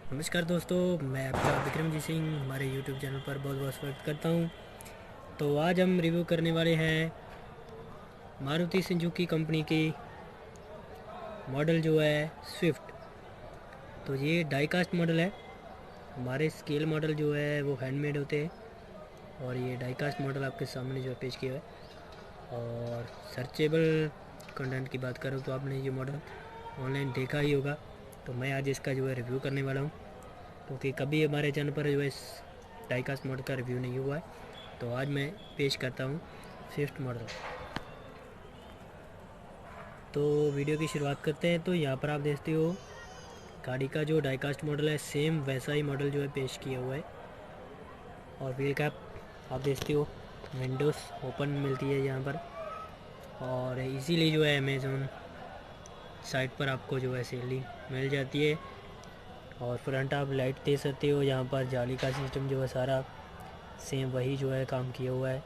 नमस्कार दोस्तों, मैं आपका बिक्रमजीत सिंह हमारे YouTube चैनल पर बहुत बहुत स्वागत करता हूं। तो आज हम रिव्यू करने वाले हैं मारुति सुजुकी कंपनी की मॉडल जो है स्विफ्ट। तो ये डाई कास्ट मॉडल है। हमारे स्केल मॉडल जो है वो हैंडमेड होते हैं और ये डाई कास्ट मॉडल आपके सामने जो है पेश किया है। और सर्चेबल कंटेंट की बात करूँ तो आपने ये मॉडल ऑनलाइन देखा ही होगा। तो मैं आज इसका जो है रिव्यू करने वाला हूँ, क्योंकि कभी हमारे चैनल पर जो है इस डाई कास्ट मॉडल का रिव्यू नहीं हुआ है। तो आज मैं पेश करता हूँ स्विफ्ट मॉडल। तो वीडियो की शुरुआत करते हैं। तो यहाँ पर आप देखते हो गाड़ी का जो डाई कास्ट मॉडल है सेम वैसा ही मॉडल जो है पेश किया हुआ है। और व्हील कैप आप देखते हो, विंडोज़ ओपन मिलती है यहाँ पर। और इजीली जो है अमेज़न साइट पर आपको जो है सेलिंग मिल जाती है। और फ्रंट आप लाइट दे सकते हो। यहाँ पर जाली का सिस्टम जो है सारा सेम वही जो है काम किया हुआ है।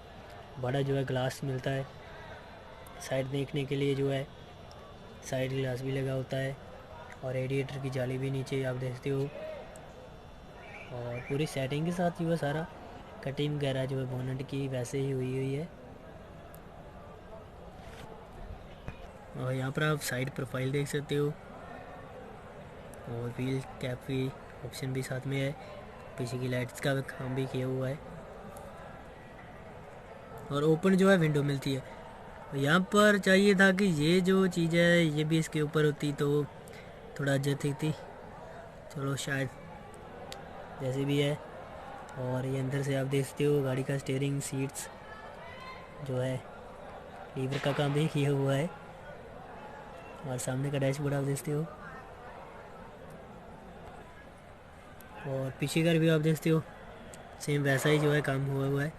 बड़ा जो है ग्लास मिलता है। साइड देखने के लिए जो है साइड ग्लास भी लगा होता है। और रेडिएटर की जाली भी नीचे आप देखते हो। और पूरी सेटिंग के साथ जो है सारा कटिंग वगैरह जो है बोनट की वैसे ही हुई है। और यहाँ पर आप साइड प्रोफाइल देख सकते हो। और व्हील कैप की ऑप्शन भी साथ में है। पीछे की लाइट्स का काम भी किया हुआ है। और ओपन जो है विंडो मिलती है। यहाँ पर चाहिए था कि ये जो चीज़ है ये भी इसके ऊपर होती तो थोड़ा अच्छी थी। चलो शायद जैसे भी है। और ये अंदर से आप देखते हो गाड़ी का स्टीयरिंग सीट्स जो है लीवर का काम भी किया हुआ है। और सामने का डैशबोर्ड आप देखते हो। और पीछे का भी आप देखते हो सेम वैसा ही जो है काम हुआ है।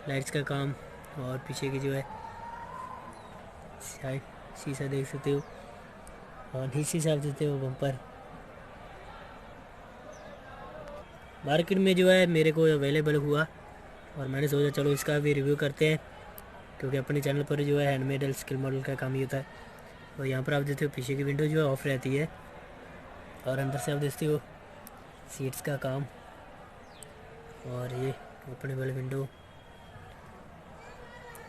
लाइट्स का काम और पीछे की जो है साइड शीशा देख सकते हो। और नीचे से आप देखते हो बम्पर। मार्केट में जो है मेरे को अवेलेबल हुआ और मैंने सोचा चलो इसका भी रिव्यू करते हैं, क्योंकि अपने चैनल पर जो है हैंडमेड स्किल मॉडल का काम ही होता है। और यहाँ पर आप देखते हो पीछे की विंडो जो है ऑफ रहती है। और अंदर से आप देखते हो सीट्स का काम। और ये ओपनेबल विंडो।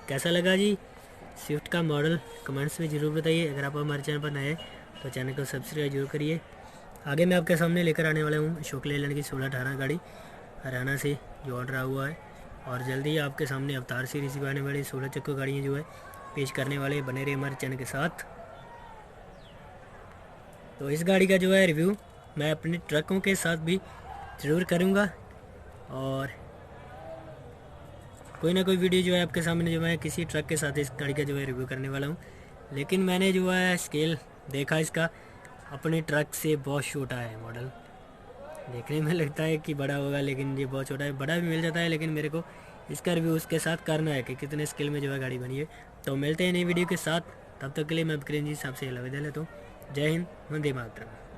कैसा लगा जी स्विफ्ट का मॉडल कमेंट्स में ज़रूर बताइए। अगर आप हमारे चैनल पर नए हैं तो चैनल को सब्सक्राइब जरूर करिए। आगे मैं आपके सामने लेकर आने वाला हूँ अशोक लेलैंड की 1618 गाड़ी, हरियाणा से जो ऑर्डर आया हुआ है, और जल्दी ही आपके सामने अवतार सीरीज की आने वाली 16 चक्कर गाड़ियाँ जो है पेश करने वाले। बने रहे हमारे चैनल के साथ। तो इस गाड़ी का जो है रिव्यू मैं अपने ट्रकों के साथ भी ज़रूर करूँगा, और कोई ना कोई वीडियो जो है आपके सामने जो है किसी ट्रक के साथ इस गाड़ी का जो है रिव्यू करने वाला हूँ। लेकिन मैंने जो है स्केल देखा इसका, अपने ट्रक से बहुत छोटा है मॉडल। देखने में लगता है कि बड़ा होगा, लेकिन ये बहुत छोटा है। बड़ा भी मिल जाता है, लेकिन मेरे को इसका रिव्यू उसके साथ करना है कि कितने स्केल में जो है गाड़ी बनी है। तो मिलते हैं नई वीडियो के साथ, तब तक के लिए मैं बिक्रमजीत साहब से अलविदा लेता हूँ। जय हिंद, वंदे मातरम।